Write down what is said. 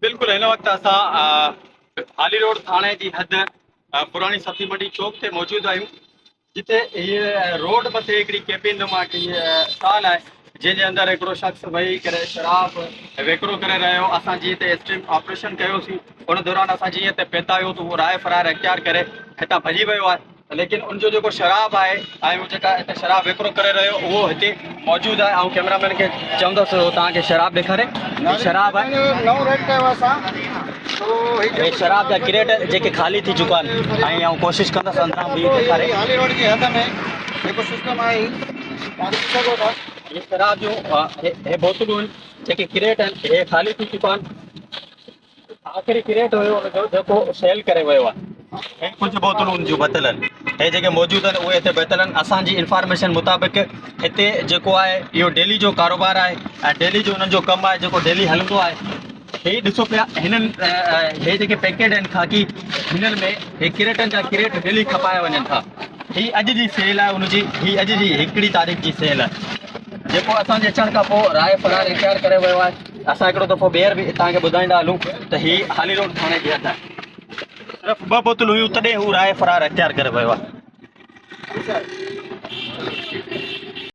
बिल्कुल हिन वक्त असां हाली रोड थाने की हद पुरानी सब्जी मंडी चौक ते मौजूद आहियूं, जिते ये रोड मथे हिकिड़ी केबिन नुमा स्टॉल है, जंहिंजे अंदरि हिकिड़ो शख़्स वेही करे शराब विकिरो करे रहियो। असां जीअं हिते स्ट्रीम ऑपरेशन कयोसीं, उन दौरान असां जीअं हिते पहुता आहियूं त उहो राय फरार इख्तियार करे हितां भॼी वियो आहे। लेकिन उनजो जेको शराब आहे ऐं उहो जेका हिते शराब विकिरो करे रहियो उहो हिते मौजूदु आहे। ऐं कैमरामैन खे चवंदुसि उहो तव्हांखे शराब ॾेखारे। शराब आहे, ये शराब जा क्रेट जेके ख़ाली थी चुका आहिनि ऐं आउं कोशिशि कंदुसि अंदरां बि ॾेखारे। हाली रोड जी हद में जेको सिस्टम आहे तव्हां ॾिसी सघो था। ये शराब जूं हे बोतलूं आहिनि जेके क्रेट आहिनि हे ख़ाली थी चुका आहिनि। आख़िरी क्रेट हुयो उनजो जेको सेल करे वियो आहे। हे कुझु बोतलूं जूं बतल आहिनि, हे जेके मौजूदु आहिनि उहे हिते बतल आहिनि। असांजी इंफॉर्मेशन मुताबिक़ हिते जेको आहे इहो डेली जो कारोबार आहे ऐं डेली जो उन्हनि जो कमु आहे जेको डेली हलंदो आहे। हे ॾिसो पिया हिननि हे जेके पैकेट आहिनि ख़ाकी, हिननि में हे क्रेटनि जा क्रेट डेली खपाए वञनि था। ही अॼु जी सेल आहे उनजी, ही अॼु जी 1 तारीख़ जी सेल आहे। जेको असांजे अचण खां पोइ राय फरार इख्तियार करे वियो आहे। असां हिकिड़ो दफ़ो ॿीहर बि तव्हांखे ॿुधाईंदा हलूं त ही हाली रोड थाणे जी हद आहे। सिर्फ़ु 2 बोतलूं हुयूं तॾहिं हू राय फरार इख्तियार करे वियो आहे।